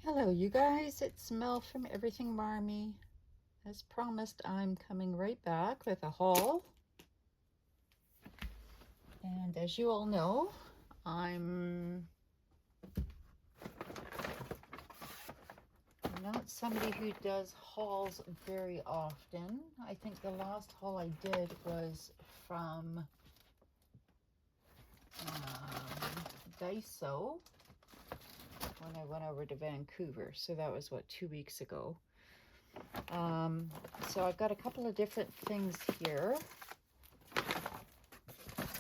Hello you guys, it's Mel from Everything Marmy. As promised, I'm coming right back with a haul. And as you all know, I'm not somebody who does hauls very often. I think the last haul I did was from Daiso when I went over to Vancouver. So that was, what, 2 weeks ago. So I've got a couple of different things here. A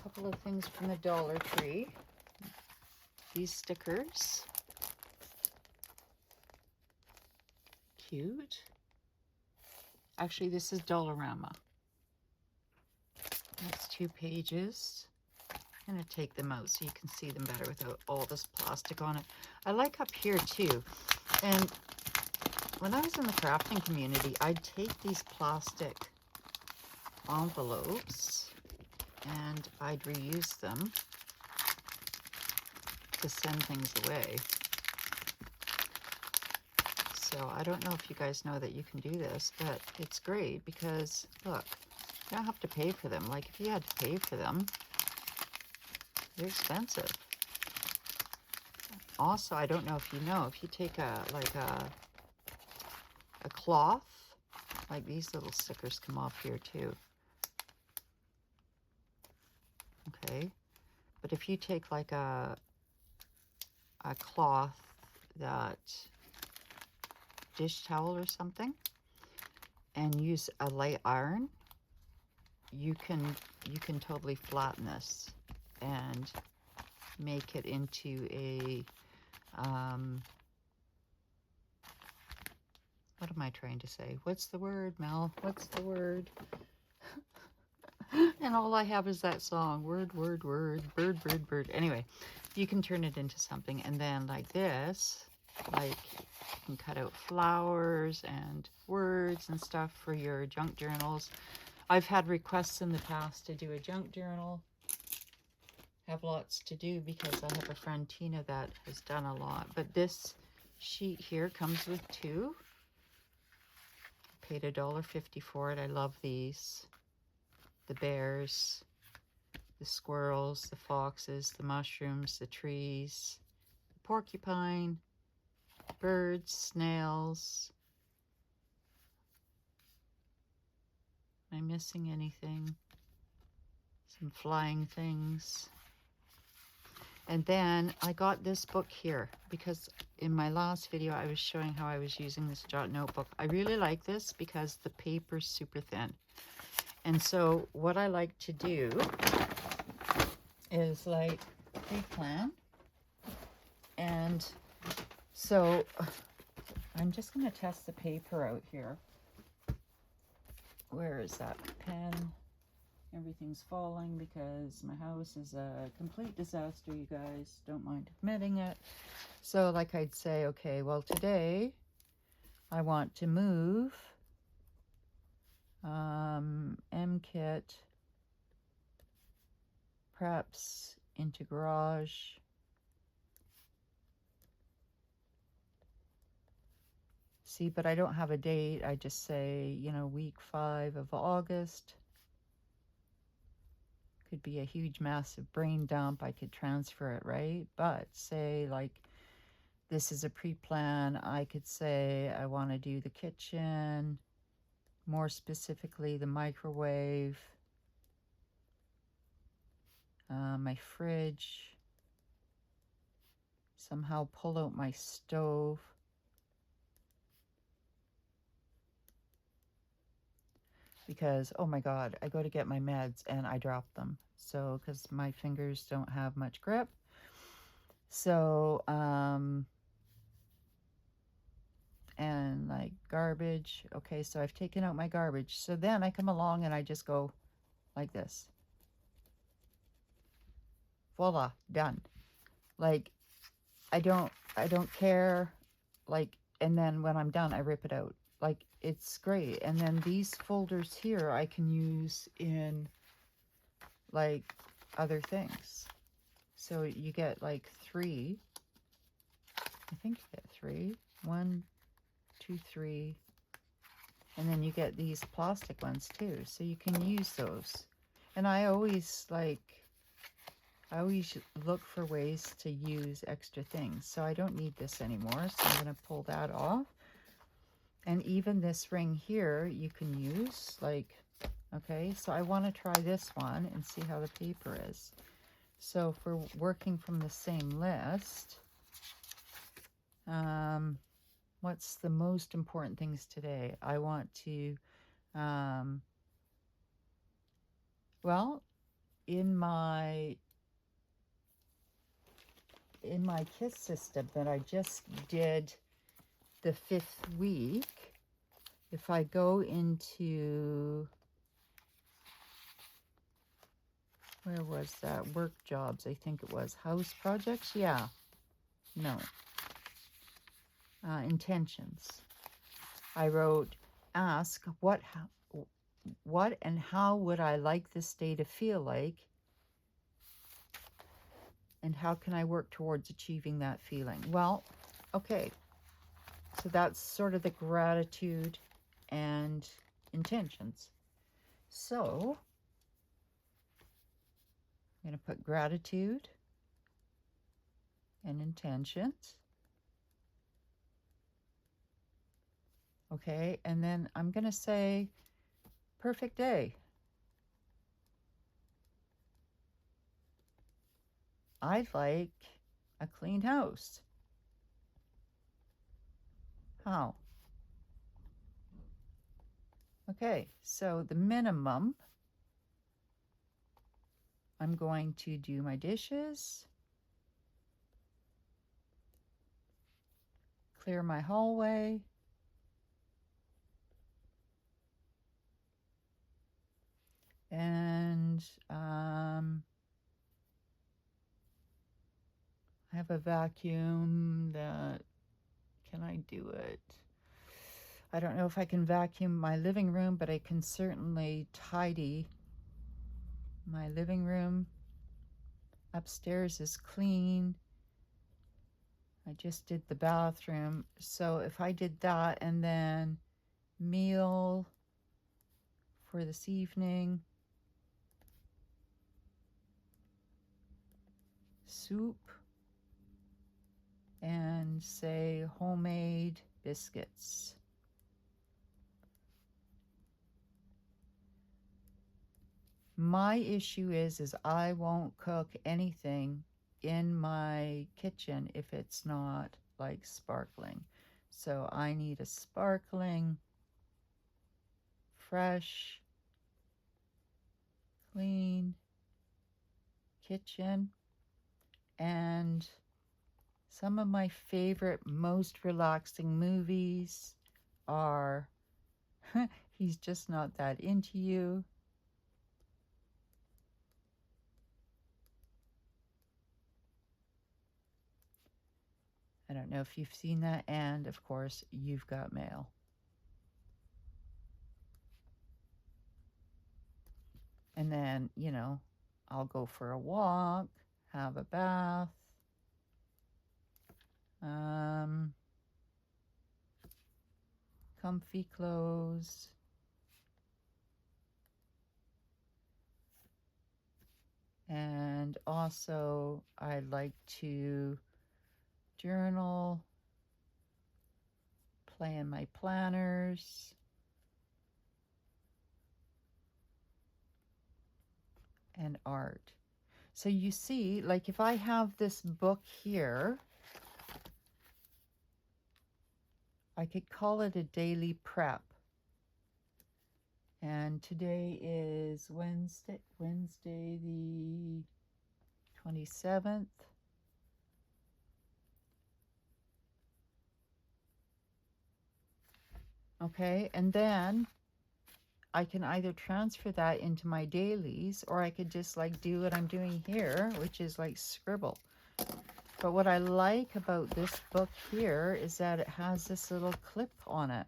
couple of things from the Dollar Tree. These stickers. Cute. Actually, this is Dollarama. That's 2 pages. I'm going to take them out so you can see them better without all this plastic on it. I like up here too. And when I was in the crafting community, I'd take these plastic envelopes and I'd reuse them to send things away. So I don't know if you guys know that you can do this, but it's great because, look, you don't have to pay for them. Like, if you had to pay for them, they're expensive. Also, I don't know if you know, if you take a cloth, like these little stickers come off here too. Okay, but if you take like a cloth, that dish towel or something, and use a light iron, you can totally flatten this and make it into a what am I trying to say? What's the word, Mel? What's the word? And all I have is that song, word, word, word, bird, bird, bird. Anyway, you can turn it into something, and then like this, like you can cut out flowers and words and stuff for your junk journals. I've had requests in the past to do a junk journal. Have lots to do because I have a friend, Tina, that has done a lot. But this sheet here comes with 2. I paid $1.50 for it. I love these. The bears, the squirrels, the foxes, the mushrooms, the trees, the porcupine, birds, snails. Am I missing anything? Some flying things. And then I got this book here because in my last video I was showing how I was using this jot notebook. I really like this because the paper's super thin. And so what I like to do is like pre-plan. And so I'm just going to test the paper out here. Where is that pen? Everything's falling because my house is a complete disaster, you guys. Don't mind admitting it. So like I'd say, okay, well today I want to move M-Kit preps into garage. See, but I don't have a date. I just say, you know, week 5 of August. Could be a huge, massive brain dump. I could transfer it, right? But say, like, this is a pre-plan. I could say I want to do the kitchen, more specifically the microwave, my fridge, somehow pull out my stove. Because, oh my God, I go to get my meds and I drop them. So, because my fingers don't have much grip. So, and like garbage. Okay, so I've taken out my garbage. So then I come along and I just go like this. Voila, done. Like, I don't care. Like, and then when I'm done, I rip it out. Like, it's great. And then these folders here I can use in like other things. So you get like 3. I think you get 3. 1, 2, 3. And then you get these plastic ones too, so you can use those. And I always look for ways to use extra things. So I don't need this anymore, so I'm going to pull that off. And even this ring here you can use, like, okay, so I want to try this one and see how the paper is. So if we're working from the same list, what's the most important things today? I want to, well, in my KISS system that I just did the 5th week, if I go into, where was that? Work jobs, I think it was. House projects? Yeah. No. Intentions. I wrote, ask what and how would I like this day to feel like, and how can I work towards achieving that feeling? Well, okay. So that's sort of the gratitude and intentions. So I'm going to put gratitude and intentions. Okay, and then I'm going to say perfect day. I'd like a clean house. How? Okay, so the minimum, I'm going to do my dishes, clear my hallway, and I have a vacuum that, can I do it? I don't know if I can vacuum my living room, but I can certainly tidy my living room. Upstairs is clean. I just did the bathroom. So if I did that, and then meal for this evening, soup, and say homemade biscuits. My issue is I won't cook anything in my kitchen if it's not like sparkling. So I need a sparkling, fresh, clean kitchen. And some of my favorite, most relaxing movies are He's Just Not That Into You, I don't know if you've seen that, and of course, You've Got Mail. And then, you know, I'll go for a walk, have a bath, comfy clothes, and also I like to journal, play in my planners, and art. So you see, like if I have this book here, I could call it a daily prep. And today is Wednesday the 27th. Okay, and then I can either transfer that into my dailies, or I could just like do what I'm doing here, which is like scribble. But what I like about this book here is that it has this little clip on it.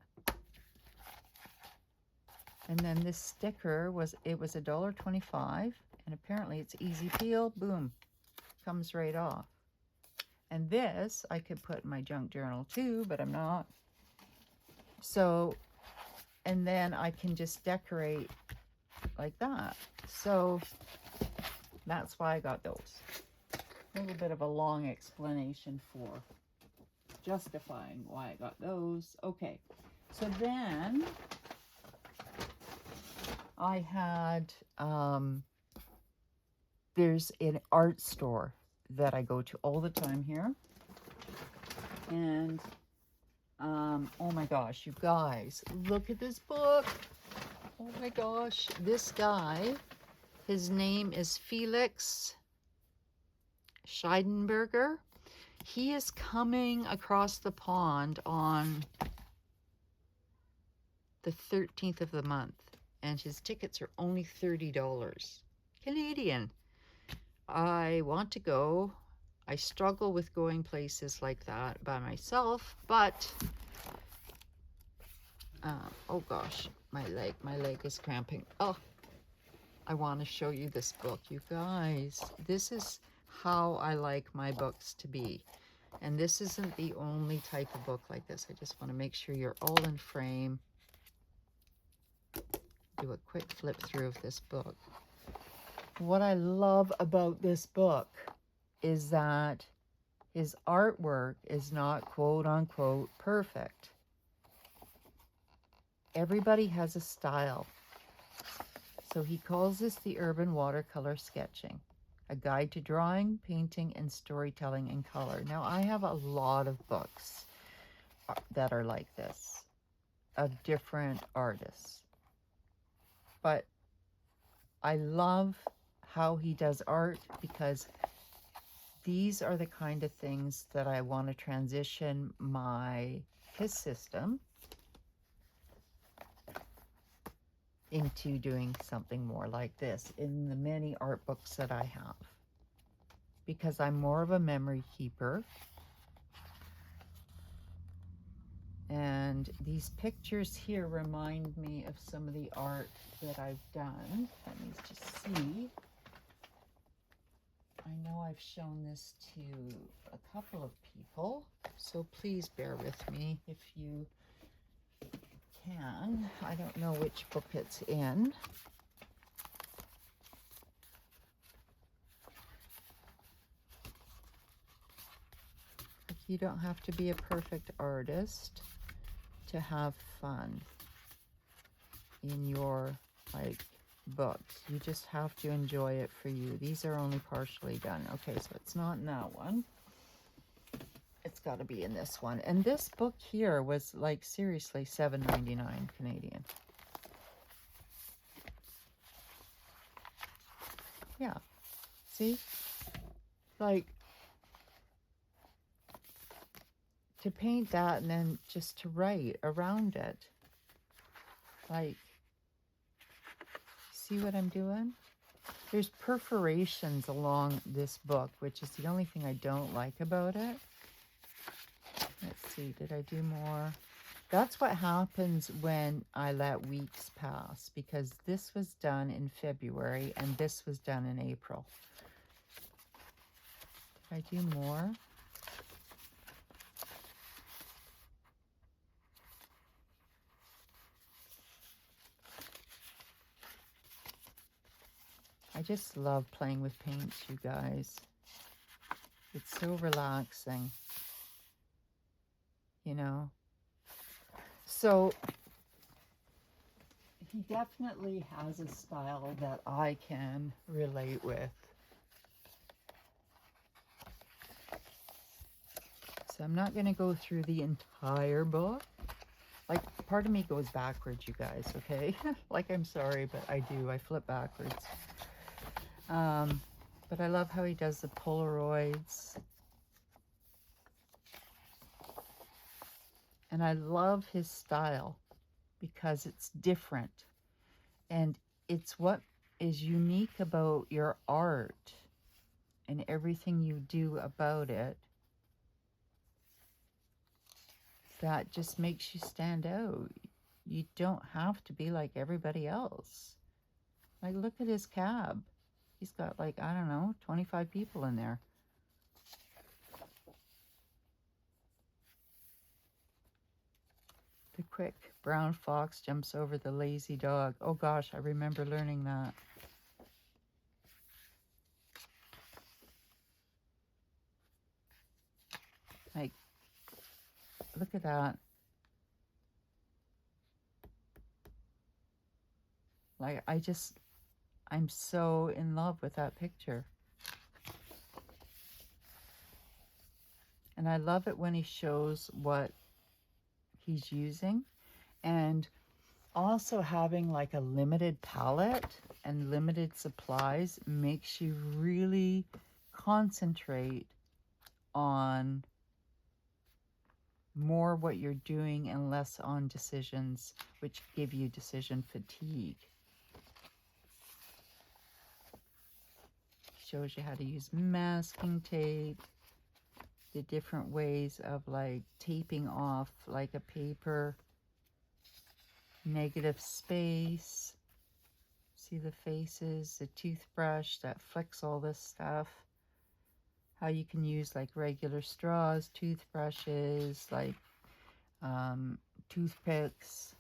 And then this sticker was $1.25, and apparently it's easy peel, boom, comes right off. And this I could put in my junk journal too, but I'm not. So, and then I can just decorate like that. So that's why I got those. A little bit of a long explanation for justifying why I got those. Okay, so then I had, there's an art store that I go to all the time here. And, oh my gosh, you guys, look at this book. Oh my gosh, this guy, his name is Felix Scheitserger. He is coming across the pond on the 13th of the month, and his tickets are only $30 Canadian. I want to go. I struggle with going places like that by myself, but oh gosh, my leg is cramping. Oh, I want to show you this book, you guys. This is how I like my books to be. And this isn't the only type of book like this. I just want to make sure you're all in frame. Do a quick flip through of this book. What I love about this book is that his artwork is not quote unquote perfect. Everybody has a style. So he calls this the urban watercolor sketching, a guide to drawing, painting, and storytelling in color. Now, I have a lot of books that are like this, of different artists. But I love how he does art, because these are the kind of things that I want to transition his system into doing something more like this in the many art books that I have, because I'm more of a memory keeper. And these pictures here remind me of some of the art that I've done. Let me just see. I know I've shown this to a couple of people, so please bear with me if you can. I don't know which book it's in. You don't have to be a perfect artist to have fun in your books. You just have to enjoy it for you. These are only partially done. Okay, so it's not in that one. It's got to be in this one. And this book here was seriously $7.99 Canadian. Yeah. See? To paint that and then just to write around it. See what I'm doing? There's perforations along this book, which is the only thing I don't like about it. Let's see, did I do more? That's what happens when I let weeks pass, because this was done in February and this was done in April. Did I do more? I just love playing with paints, you guys. It's so relaxing, you know. So he definitely has a style that I can relate with. So I'm not going to go through the entire book. Part of me goes backwards, you guys, okay? I'm sorry, but I do. I flip backwards. But I love how he does the Polaroids. And I love his style because it's different. And it's what is unique about your art and everything you do about it that just makes you stand out. You don't have to be like everybody else. Look at his cab. He's got I don't know, 25 people in there. The quick brown fox jumps over the lazy dog. Oh gosh, I remember learning that. Like, look at that. Like, I'm so in love with that picture. And I love it when he shows what he's using. And also having like a limited palette and limited supplies makes you really concentrate on more what you're doing and less on decisions, which give you decision fatigue. Shows you how to use masking tape, the different ways of like taping off like a paper, negative space. See the faces, the toothbrush that flicks all this stuff. How you can use like regular straws, toothbrushes, like toothpicks.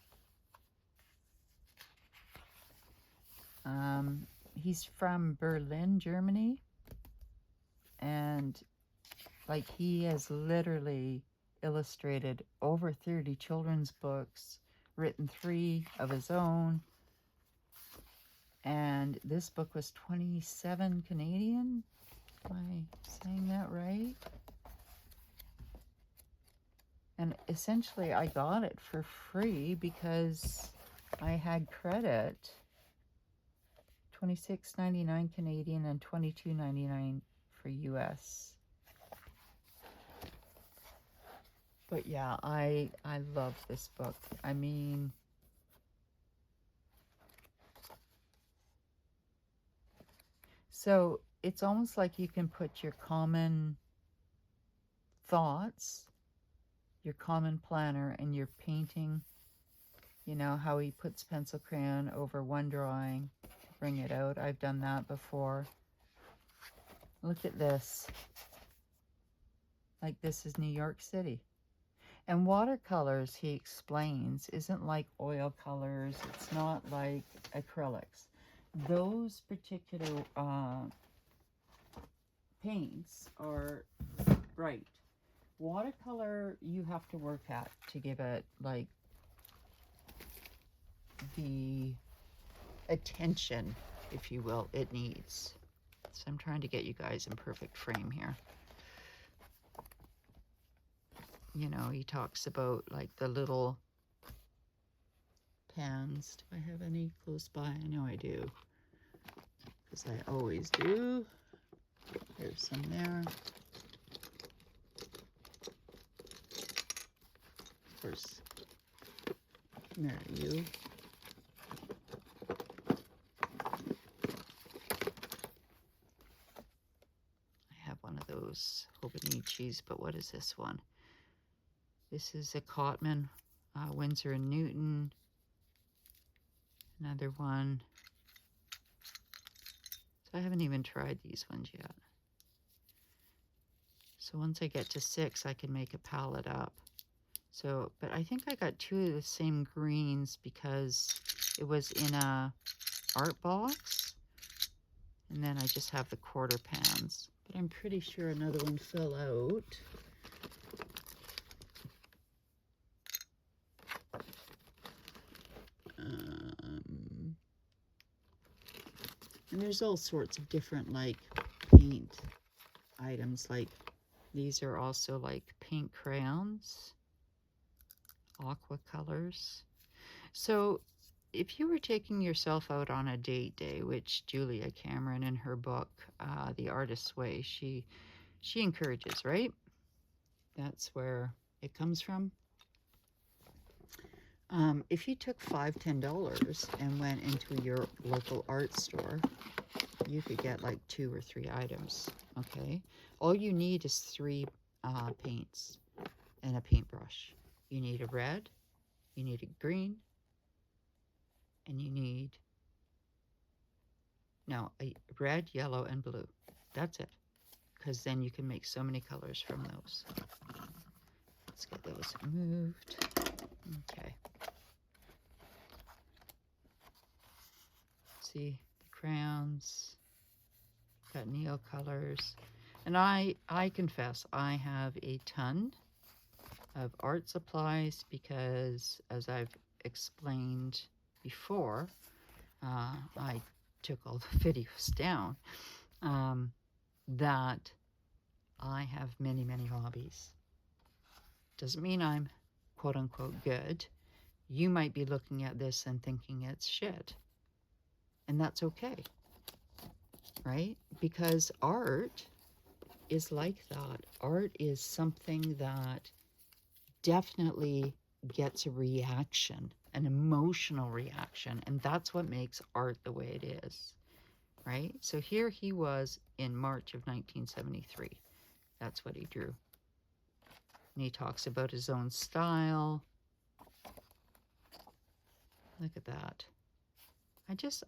He's from Berlin, Germany, and like he has literally illustrated over 30 children's books, written 3 of his own, and this book was 27 Canadian. Am I saying that right? And essentially I got it for free because I had credit. $26.99 Canadian and $22.99 for US. But yeah, I love this book. I mean, so it's almost like you can put your common thoughts, your common planner, and your painting. You know how he puts pencil crayon over one drawing, bring it out. I've done that before. Look at this. Like, this is New York City. And watercolors, he explains, isn't like oil colors. It's not like acrylics. Those particular paints are bright. Watercolor, you have to work at to give it like the attention, if you will, it needs. So I'm trying to get you guys in perfect frame here. You know, he talks about like the little pans. Do I have any close by? I know I do, because I always do. There's some there. Of course, marry you. I have one of those Hobonichis, but what is this one? This is a Cotman, Winsor & Newton. Another one. So I haven't even tried these ones yet. So once I get to 6, I can make a palette up. So, but I think I got 2 of the same greens because it was in a art box. And then I just have the quarter pans. But I'm pretty sure another one fell out. And there's all sorts of different like paint items. Like these are also like paint crayons, aqua colors. So if you were taking yourself out on a date day, which Julia Cameron in her book, The Artist's Way, she encourages, right? That's where it comes from. If you took $5, $10 and went into your local art store, you could get like 2 or 3 items, okay? All you need is 3 paints and a paintbrush. You need a red, you need a green, and you need, no, a red, yellow, and blue. That's it, because then you can make so many colors from those. Let's get those moved. Okay. See the crayons, got Neo colors. And I confess, I have a ton of art supplies because, as I've explained before, I took all the videos down, that I have many, many hobbies. Doesn't mean I'm quote unquote good. You might be looking at this and thinking it's shit. And that's okay, right? Because art is like that. Art is something that definitely gets a reaction, an emotional reaction. And that's what makes art the way it is, right? So here he was in March of 1973. That's what he drew. And he talks about his own style. Look at that.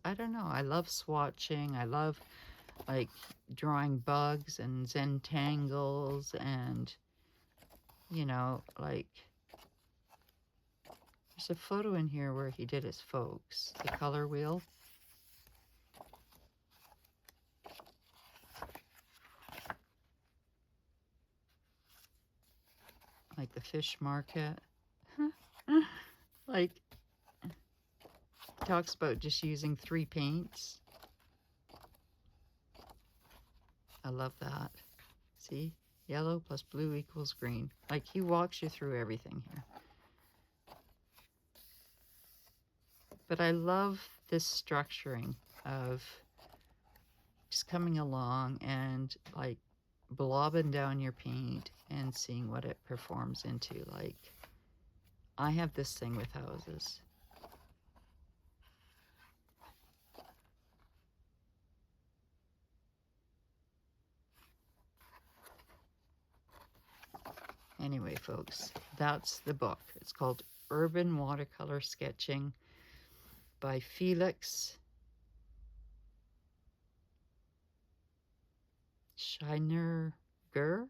I don't know. I love swatching. I love like drawing bugs and Zentangles and, you know, like there's a photo in here where he did his folks, the color wheel. Like the fish market. Like, talks about just using 3 paints. I love that. See? Yellow plus blue equals green. Like, he walks you through everything here. But I love this structuring of just coming along and, like, blobbing down your paint and seeing what it performs into. Like, I have this thing with houses. Anyway, folks, that's the book. It's called Urban Watercolor Sketching by Felix Scheitserger.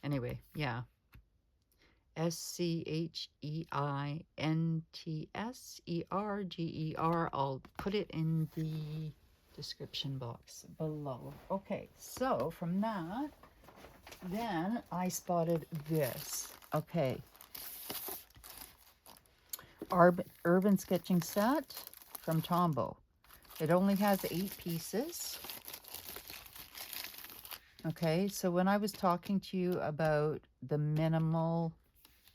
Anyway, yeah. Scheintserger. I'll put it in the description box below. Okay, so from that, then I spotted this. Okay. Urban Sketching Set from Tombow. It only has 8 pieces. Okay, so when I was talking to you about the minimal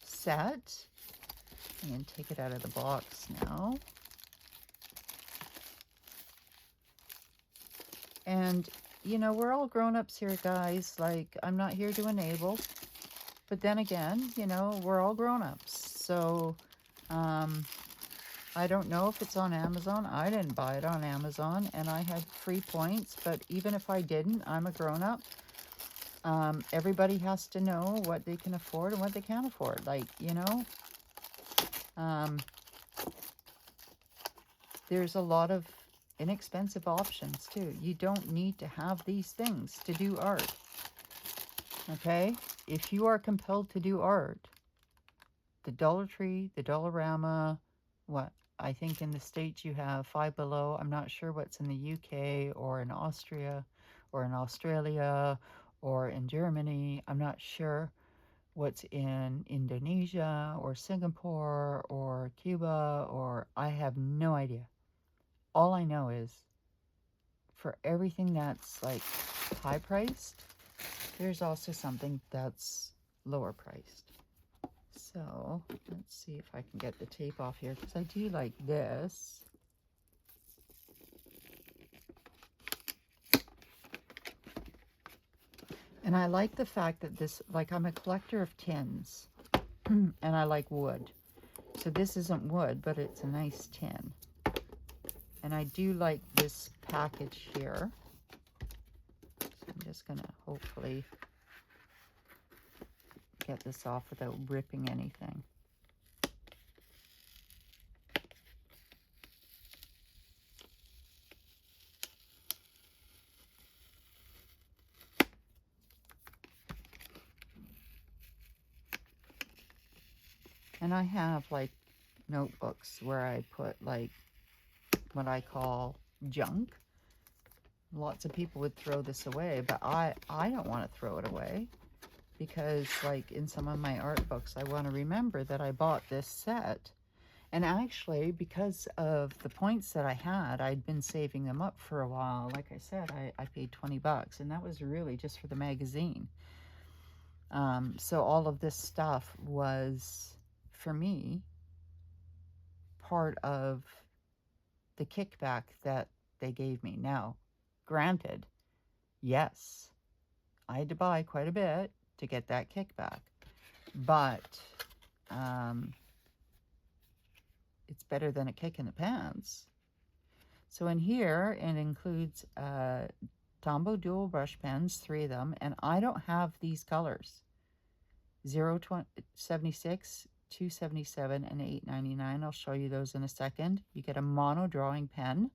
set, I'm going to take it out of the box now. And, you know, we're all grown-ups here, guys. Like, I'm not here to enable. But then again, you know, we're all grown-ups. So, I don't know if it's on Amazon. I didn't buy it on Amazon, and I had free points. But even if I didn't, I'm a grown-up. Everybody has to know what they can afford and what they can't afford. Like, you know, there's a lot of inexpensive options too. You don't need to have these things to do art. Okay? If you are compelled to do art, the Dollar Tree, the Dollarama, what? I think in the States you have Five Below. I'm not sure what's in the UK or in Austria or in Australia or in Germany. I'm not sure what's in Indonesia or Singapore or Cuba, or I have no idea. All I know is for everything that's like high priced, there's also something that's lower priced. So let's see if I can get the tape off here, because I do like this. And I like the fact that this, like, I'm a collector of tins and I like wood. So this isn't wood, but it's a nice tin. And I do like this package here. So I'm just going to hopefully get this off without ripping anything. And I have like notebooks where I put like what I call junk. Lots of people would throw this away, but I don't want to throw it away, because like in some of my art books, I want to remember that I bought this set. And actually, because of the points that I had, I'd been saving them up for a while. Like I said, I paid 20 bucks, and that was really just for the magazine. So all of this stuff was, for me, part of the kickback that they gave me. Now, granted, yes, I had to buy quite a bit to get that kickback, but it's better than a kick in the pants. So in here, it includes Tombow dual brush pens, 3 of them, and I don't have these colors. 076, 277, and 899. I'll show you those in a second. You get a mono drawing pen,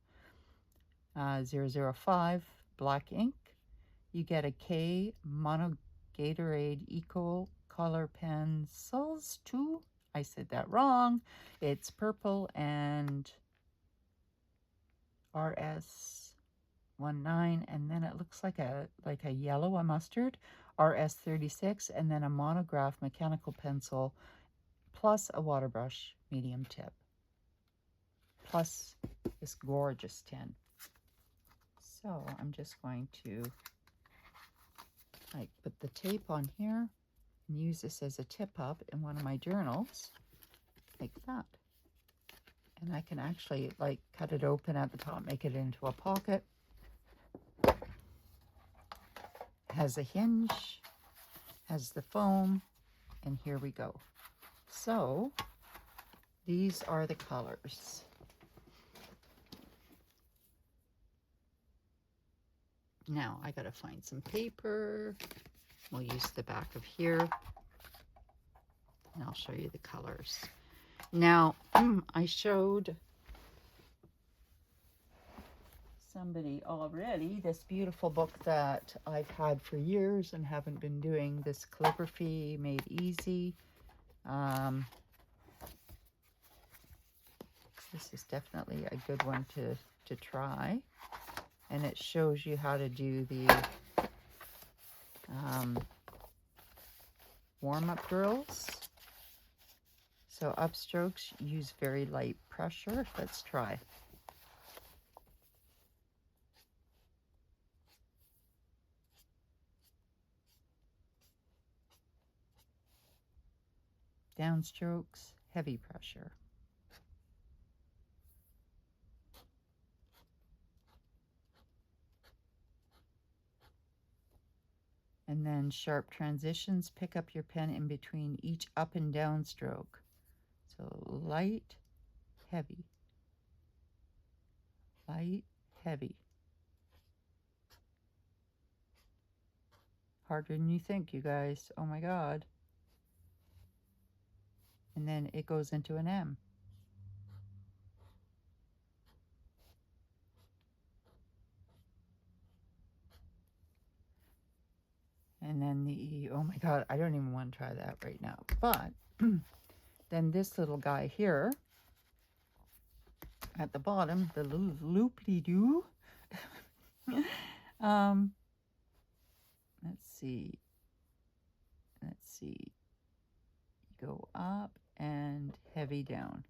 005 black ink. You get a K mono Gatorade Eco Color pencils, 2. I said that wrong. It's purple and RS19, and then it looks like a yellow, a mustard, RS36, and then a monograph mechanical pencil, plus a water brush medium tip, plus this gorgeous tin. So I'm just going to like put the tape on here and use this as a tip up in one of my journals, like that. And I can actually like cut it open at the top, make it into a pocket. Has a hinge, has the foam, and here we go. So these are the colors. Now I gotta find some paper. We'll use the back of here, and I'll show you the colors. Now, I showed somebody already this beautiful book that I've had for years and haven't been doing, this calligraphy made easy. This is definitely a good one to try, and it shows you how to do the warm-up drills. So upstrokes, use very light pressure. Let's try. Downstrokes, heavy pressure. And then sharp transitions, pick up your pen in between each up and down stroke. So light, heavy, light, heavy. Harder than you think, you guys. Oh my God. And then it goes into an M. And then the E. Oh my God, I don't even want to try that right now. But then this little guy here at the bottom, the little loop-de-doo. Let's see. Go up and heavy down.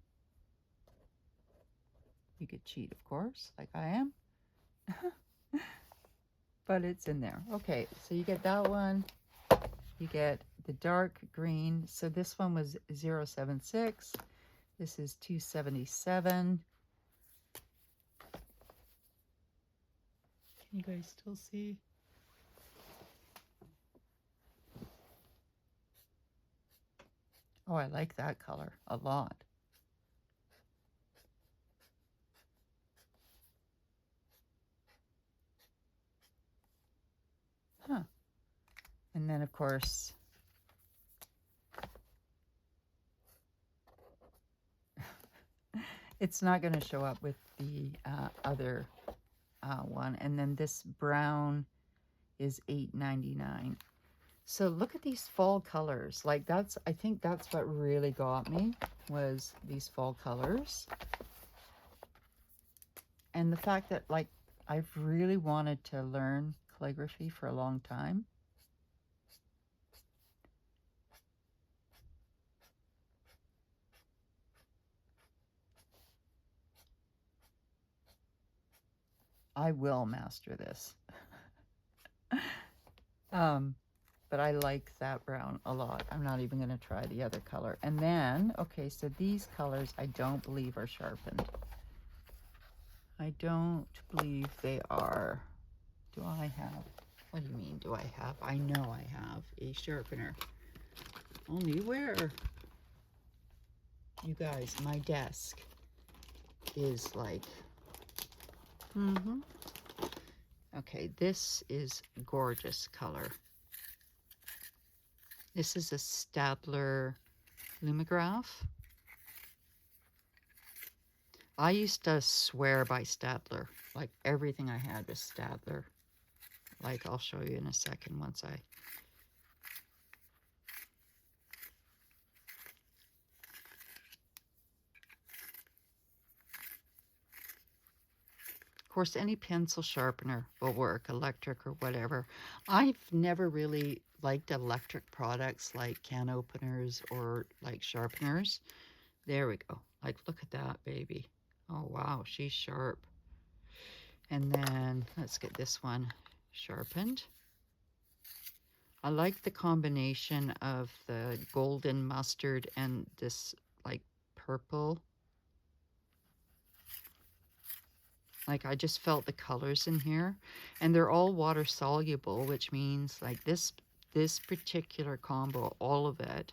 You could cheat, of course, like I am. But it's in there. Okay, so you get that one. You get the dark green. So this one was 076. This is 277. Can you guys still see? Oh, I like that color a lot. Huh. And then, of course, it's not going to show up with the other one. And then this brown is $8.99. So look at these fall colors. Like I think that's what really got me, was these fall colors. And the fact that, like, I've really wanted to learn calligraphy for a long time. I will master this. But I like that brown a lot. I'm not even going to try the other color. And then, okay, so these colors I don't believe are sharpened. I don't believe they are. Do I have? What do you mean, do I have? I know I have a sharpener. Only where? You guys, my desk is like, Okay, this is gorgeous color. This is a Staedtler Lumograph. I used to swear by Staedtler. Like everything I had was Staedtler. Like I'll show you in a second once I... Of course, any pencil sharpener will work, electric or whatever. I've never really liked electric products like can openers or like sharpeners. There we go. Like, look at that, baby. Oh, wow, she's sharp. And then let's get this one sharpened. I like the combination of the golden mustard and this like purple. Like I just felt the colors in here, and they're all water soluble, which means like this particular combo, all of it,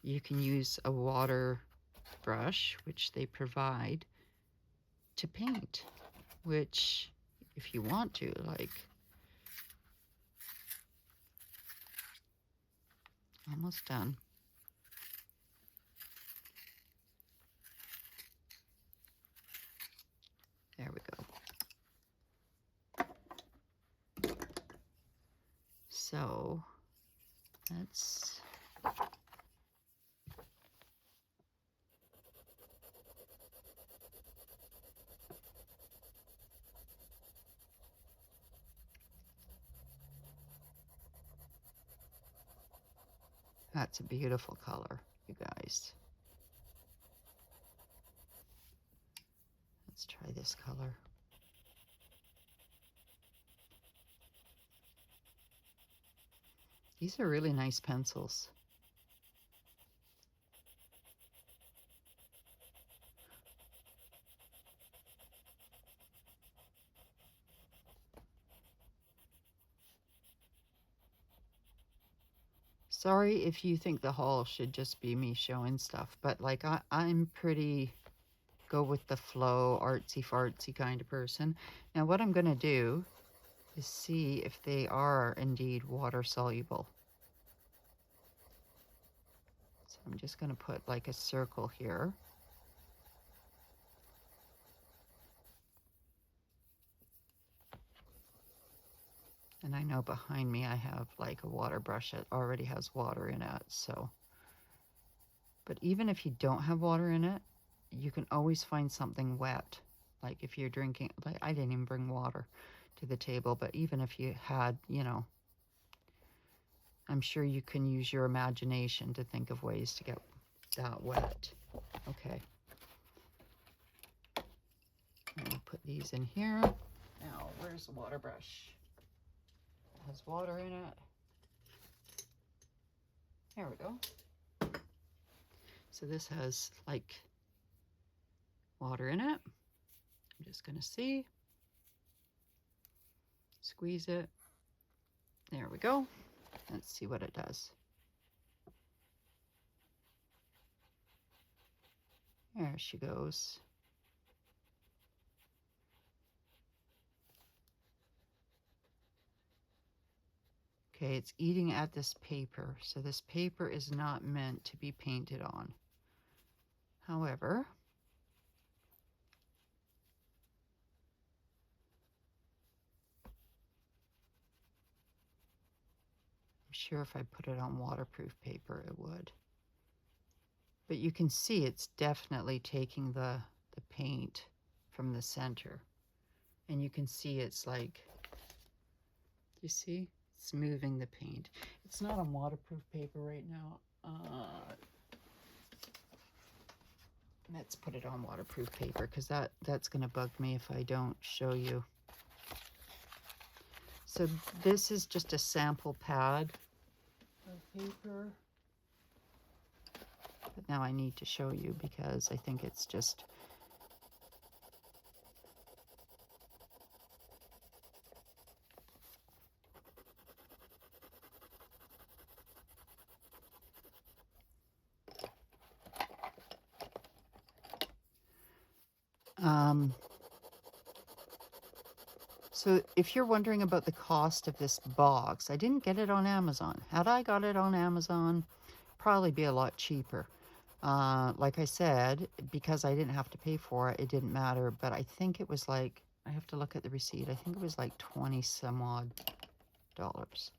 you can use a water brush, which they provide, to paint, which if you want to, like, almost done. There we go. So let's... That's a beautiful color, you guys. Let's try this color. These are really nice pencils. Sorry if you think the haul should just be me showing stuff, but like I'm pretty go with the flow, artsy fartsy kind of person. Now what I'm gonna do is see if they are indeed water soluble. So I'm just gonna put like a circle here. And I know behind me I have like a water brush that already has water in it, so. But even if you don't have water in it, you can always find something wet. Like if you're drinking, like I didn't even bring water to the table, but even if you had, you know, I'm sure you can use your imagination to think of ways to get that wet. Okay. I'm gonna put these in here. Now, where's the water brush? It has water in it. There we go. So this has like water in it. I'm just gonna see. Squeeze it. There we go. Let's see what it does. There she goes. Okay, it's eating at this paper. So this paper is not meant to be painted on. However, I'm sure if I put it on waterproof paper, it would. But you can see it's definitely taking the paint from the center. And you can see it's like, you see? It's moving the paint. It's not on waterproof paper right now. Let's put it on waterproof paper because that's going to bug me if I don't show you. So this is just a sample pad of paper. But now I need to show you because I think it's just... So if you're wondering about the cost of this box, I didn't get it on Amazon. Had I got it on Amazon, probably be a lot cheaper. Like I said, because I didn't have to pay for it, it didn't matter. But I think it was like, I have to look at the receipt. I think it was like 20 some odd dollars.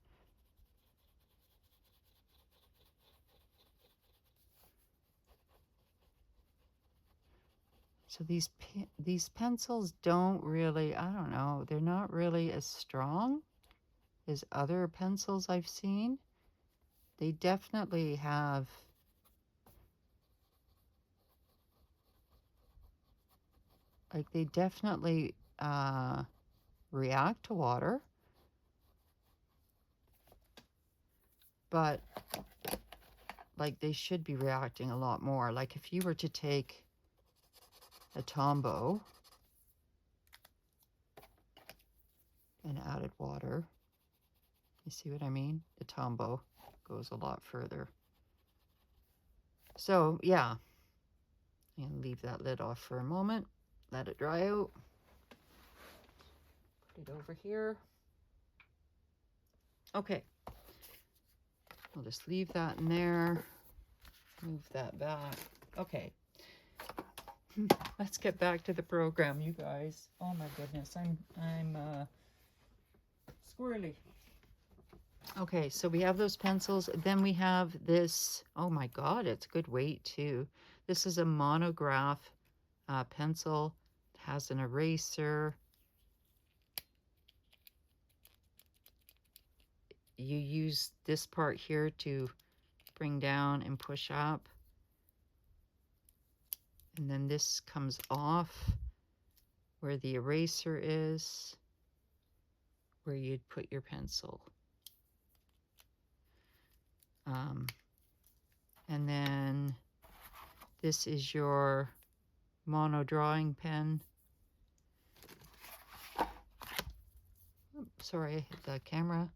So these pencils don't really, I don't know, they're not really as strong as other pencils I've seen. They definitely have, like they definitely react to water. But like they should be reacting a lot more. Like if you were to take a Tombow and added water, you see what I mean? The Tombow goes a lot further. So yeah, and leave that lid off for a moment, let it dry out, put it over here. Okay, I'll just leave that in there, move that back. Okay, let's get back to the program, you guys. Oh my goodness, I'm squirrely. Okay, so we have those pencils. Then we have this. Oh my God, it's good weight too. This is a monograph pencil. It has an eraser. You use this part here to bring down and push up. And then this comes off where the eraser is, where you'd put your pencil. And then this is your mono drawing pen. Oh, sorry, I hit the camera.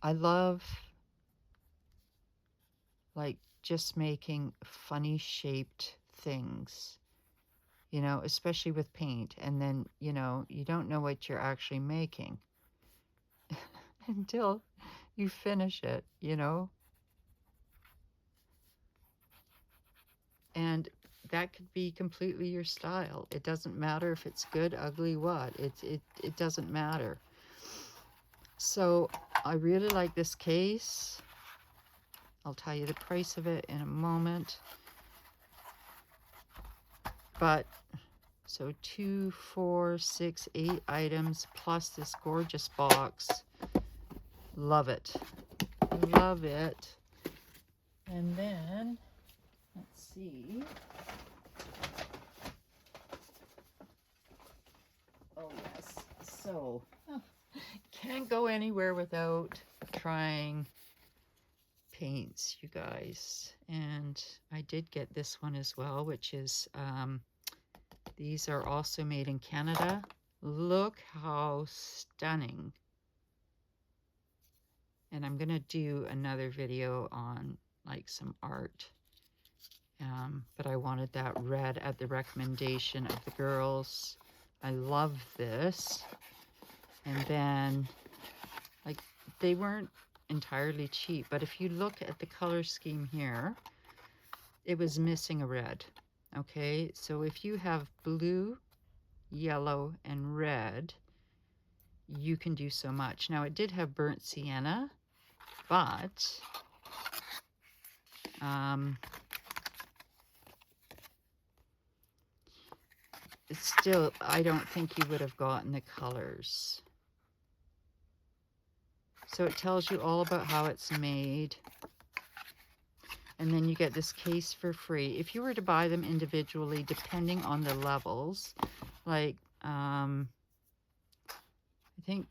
I love like just making funny shaped things, you know, especially with paint. And then, you know, you don't know what you're actually making until you finish it, you know. And that could be completely your style. It doesn't matter if it's good, ugly, what. It doesn't matter. So I really like this case. I'll tell you the price of it in a moment. But so 2, 4, 6, 8 items plus this gorgeous box. Love it. Love it. And then let's see. Oh yes. So can't go anywhere without trying paints, you guys. And I did get this one as well, which is these are also made in Canada. Look how stunning. And I'm gonna do another video on like some art. But I wanted that red at the recommendation of the girls. I love this. And then like they weren't entirely cheap, but if you look at the color scheme here, it was missing a red. Okay, so if you have blue, yellow, and red, you can do so much. Now, it did have burnt sienna, but it's still, I don't think you would have gotten the colors. So it tells you all about how it's made. And then you get this case for free. If you were to buy them individually, depending on the levels, like I think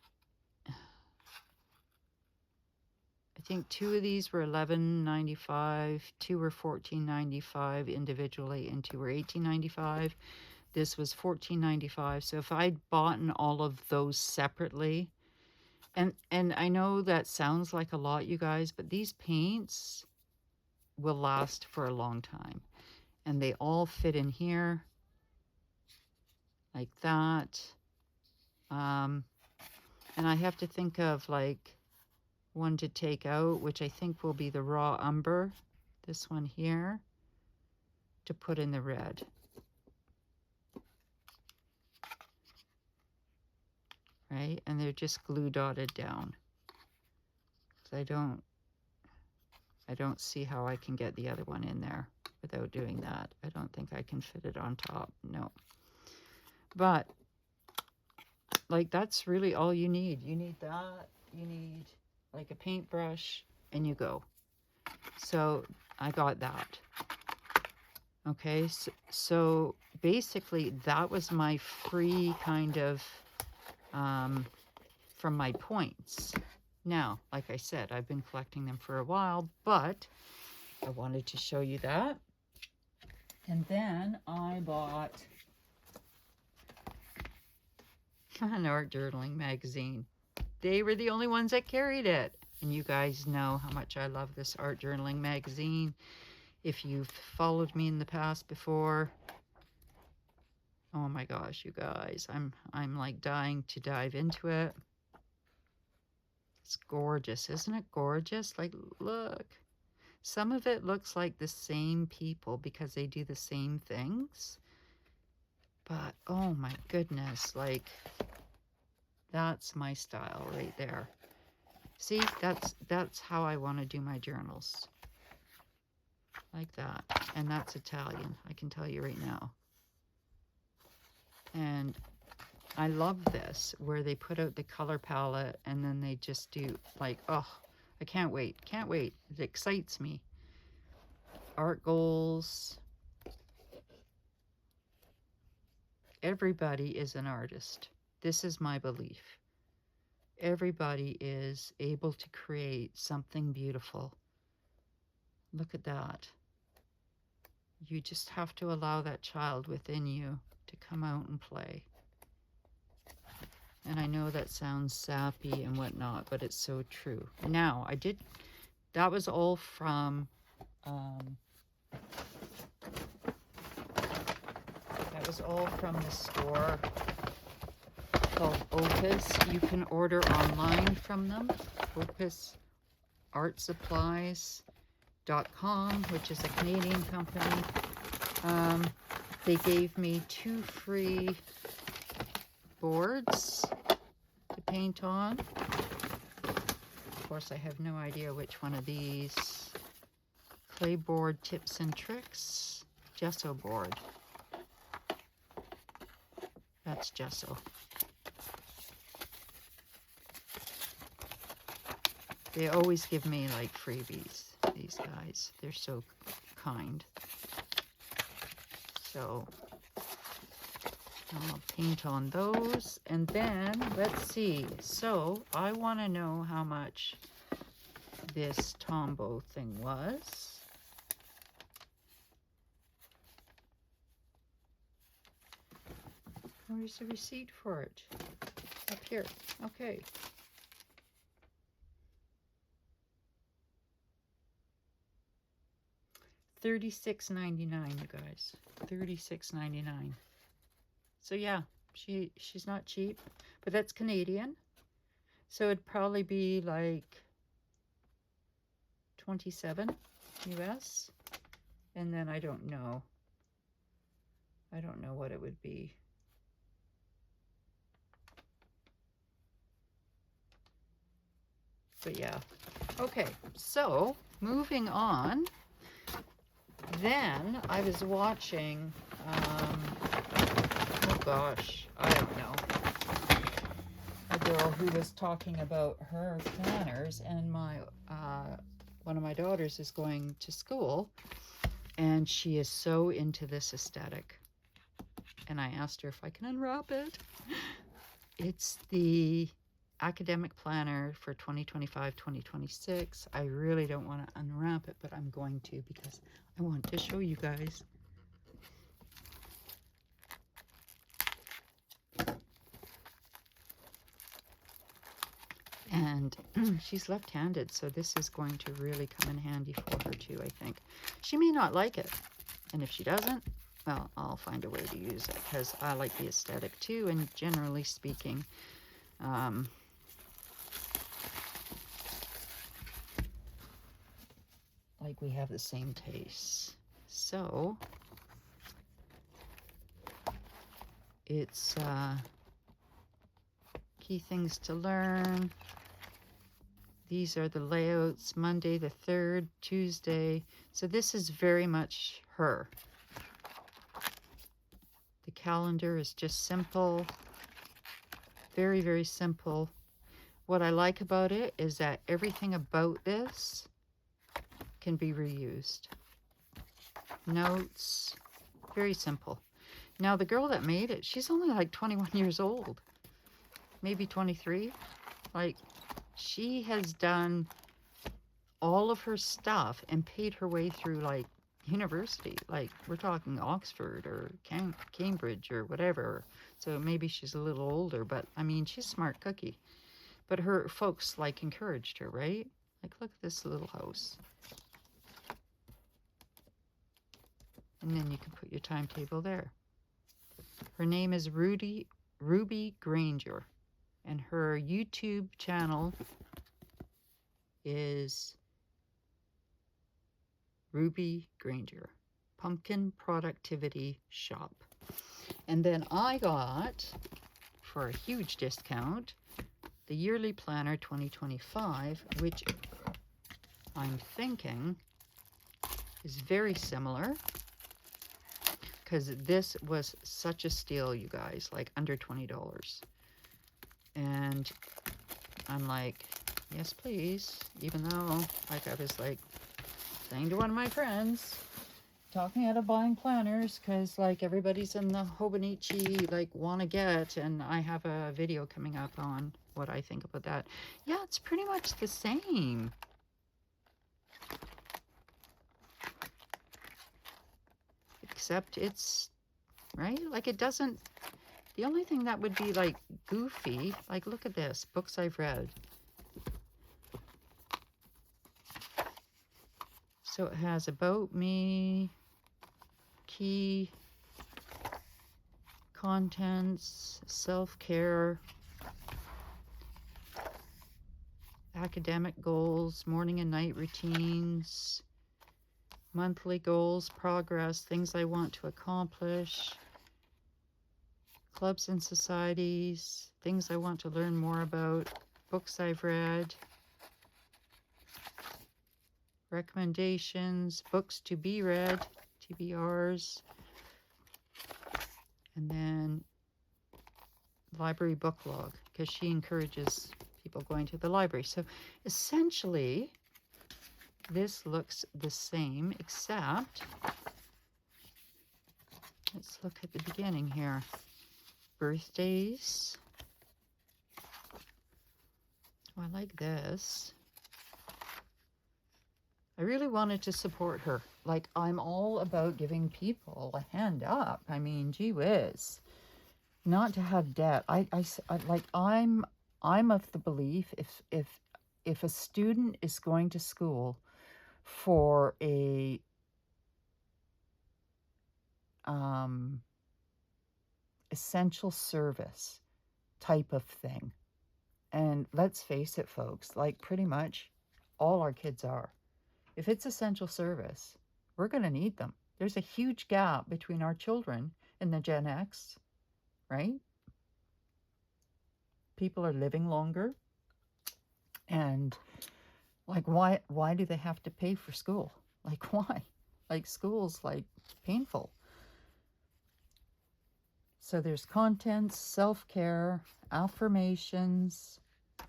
2 of these were $11.95, 2 were $14.95 individually, and 2 were $18.95. This was $14.95. So if I'd bought all of those separately, and I know that sounds like a lot, you guys, but these paints will last for a long time. And they all fit in here like that. And I have to think of like one to take out, which I think will be the raw umber, this one here, to put in the red. Right? And they're just glue dotted down. So I don't see how I can get the other one in there without doing that. I don't think I can fit it on top. No. But like, that's really all you need. You need that. You need like a paintbrush, and you go. So I got that. Okay, so basically that was my free kind of from my points. Now, like I said, I've been collecting them for a while, but I wanted to show you that. And then I bought an art journaling magazine. They were the only ones that carried it. And you guys know how much I love this art journaling magazine. If you've followed me in the past before, oh my gosh, you guys, I'm like dying to dive into it. It's gorgeous, isn't it gorgeous? Like, look. Some of it looks like the same people because they do the same things. But oh my goodness, like, that's my style right there. See, that's how I want to do my journals. Like that. And that's Italian, I can tell you right now. And I love this, where they put out the color palette and then they just do like, oh, I can't wait. Can't wait. It excites me. Art goals. Everybody is an artist. This is my belief. Everybody is able to create something beautiful. Look at that. You just have to allow that child within you to come out and play. And I know that sounds sappy and whatnot, but it's so true. Now, that was all from, the store called Opus. You can order online from them. OpusArtSupplies.com, which is a Canadian company. They gave me 2 free boards to paint on. Of course, I have no idea which one of these. Clay board tips and tricks. Gesso board. That's gesso. They always give me like freebies, these guys. They're so kind. So I'll paint on those, and then let's see. So I want to know how much this Tombow thing was. Where's the receipt for it? Up here. Okay. $36.99, you guys. $36.99. So yeah, she's not cheap, but that's Canadian. So it'd probably be like $12.27 US. And then I don't know. I don't know what it would be. But yeah. Okay, so moving on. Then I was watching, oh gosh, I don't know, a girl who was talking about her planners, and my one of my daughters is going to school, and she is so into this aesthetic. And I asked her if I can unwrap it. It's the academic planner for 2025-2026. I really don't want to unwrap it, but I'm going to because I want to show you guys. And she's left-handed, so this is going to really come in handy for her too, I think. She may not like it, and if she doesn't, well, I'll find a way to use it because I like the aesthetic too, and generally speaking, like we have the same tastes. So it's key things to learn. These are the layouts, Monday the 3rd, Tuesday. So this is very much her. The calendar is just simple, very, very simple. What I like about it is that everything about this can be reused. Notes, very simple. Now the girl that made it, she's only like 21 years old, maybe 23. Like, she has done all of her stuff and paid her way through like university. Like, we're talking Oxford or Cambridge or whatever. So maybe she's a little older, but I mean, she's a smart cookie. But her folks like encouraged her, right? Like, look at this little house. And then you can put your timetable there. Her name is Ruby Granger, and her YouTube channel is Ruby Granger, pumpkinproductivity.shop. And then I got, for a huge discount, the yearly planner 2025, which I'm thinking is very similar, because this was such a steal, you guys, like under $20. And I'm like, yes, please, even though, like, I was like saying to one of my friends, talk me out of buying planners, because like everybody's in the Hobonichi, like, want to get, and I have a video coming up on what I think about that. Yeah, it's pretty much the same. Except it's, right? Like, it doesn't, the only thing that would be like goofy, like, look at this, books I've read. So it has about me, key, contents, self-care, academic goals, morning and night routines, monthly goals, progress, things I want to accomplish, clubs and societies, things I want to learn more about, books I've read, recommendations, books to be read, TBRs, and then library book log, because she encourages people going to the library. So essentially, this looks the same, except, let's look at the beginning here. Birthdays. Oh, I like this. I really wanted to support her. Like, I'm all about giving people a hand up. I mean, gee whiz. Not to have debt. I'm of the belief if a student is going to school for a essential service type of thing, and let's face it, folks, like, pretty much all our kids are. If it's essential service, we're going to need them. There's a huge gap between our children and the Gen X, right? People are living longer. And like, why do they have to pay for school? Like, why? Like, school's like painful. So there's contents, self-care, affirmations,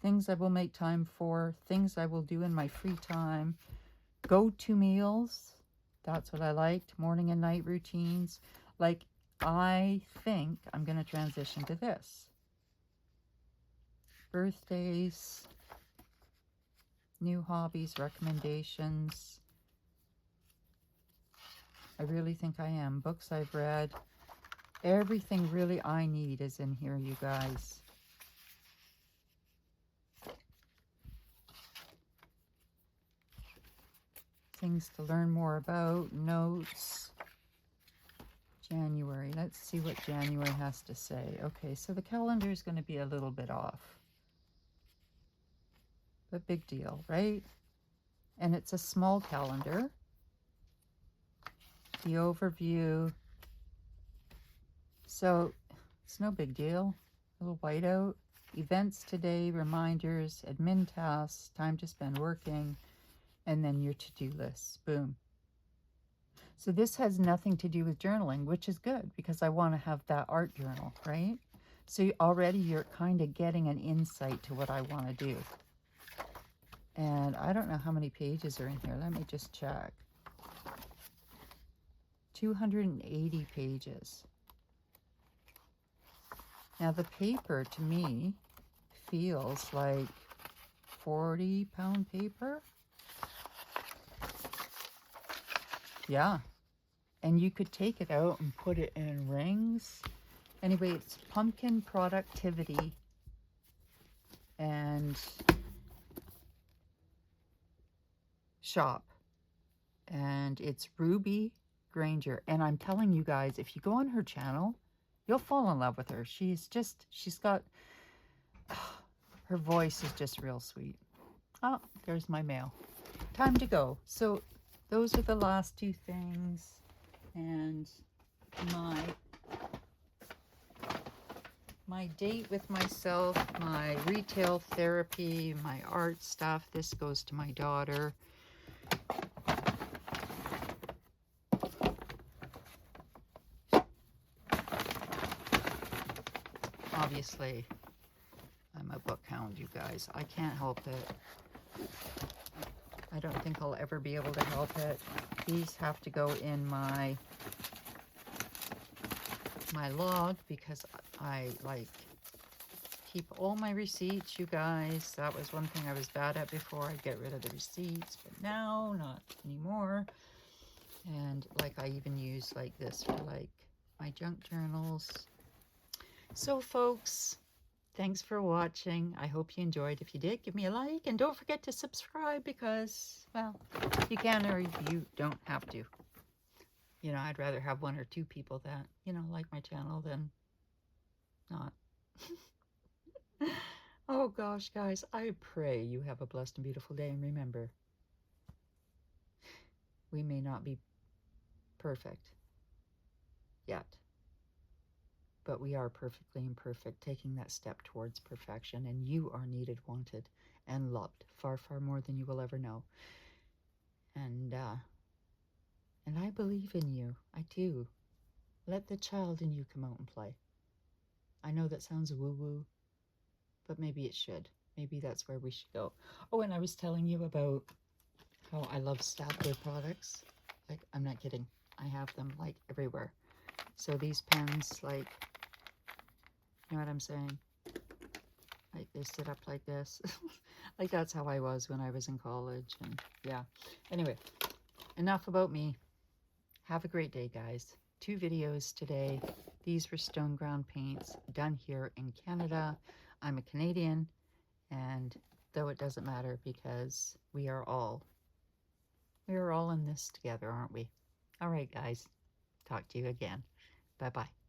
things I will make time for, things I will do in my free time, go-to meals. That's what I liked. Morning and night routines. Like, I think I'm going to transition to this. Birthdays, new hobbies, recommendations. I really think I am. Books I've read. Everything really I need is in here, you guys. Things to learn more about, notes. January. Let's see what January has to say. Okay, so the calendar is going to be a little bit off. But big deal, right? And it's a small calendar. The overview. So it's no big deal. A little whiteout. Events today, reminders, admin tasks, time to spend working, and then your to-do list. Boom. So this has nothing to do with journaling, which is good because I want to have that art journal, right? So already you're kind of getting an insight to what I want to do. And I don't know how many pages are in here. Let me just check. 280 pages. Now the paper to me feels like 40-pound paper. Yeah. And you could take it out and put it in rings. Anyway, it's Pumpkin Productivity. And shop. And it's Ruby Granger. And I'm telling you guys, if you go on her channel, you'll fall in love with her. She's got, her voice is just real sweet. Oh, there's my mail. Time to go. So those are the last two things. And my date with myself, my retail therapy, my art stuff. This goes to my daughter. Obviously, I'm a book hound, you guys. I can't help it. I don't think I'll ever be able to help it. These have to go in my log because I like keep all my receipts, you guys. That was one thing I was bad at before. I'd get rid of the receipts, but now not anymore. And like I even use like this for like my junk journals. So folks, thanks for watching. I hope you enjoyed. If you did, give me a like and don't forget to subscribe because, well, you can or you don't have to. You know, I'd rather have 1 or 2 people that, you know, like my channel than not. Oh gosh, guys, I pray you have a blessed and beautiful day. And remember, we may not be perfect yet, but we are perfectly imperfect, taking that step towards perfection. And you are needed, wanted, and loved far, far more than you will ever know. And I believe in you. I do. Let the child in you come out and play. I know that sounds woo-woo, but maybe it should. Maybe that's where we should go. Oh, and I was telling you about how I love Staedtler products. Like, I'm not kidding. I have them, like, everywhere. So these pens, like, you know what I'm saying? Like, they sit up like this. Like, that's how I was when I was in college. And, yeah. Anyway, enough about me. Have a great day, guys. 2 videos today. These were stone ground paints done here in Canada. I'm a Canadian, and though it doesn't matter because we are all in this together, aren't we? All right, guys. Talk to you again. Bye-bye.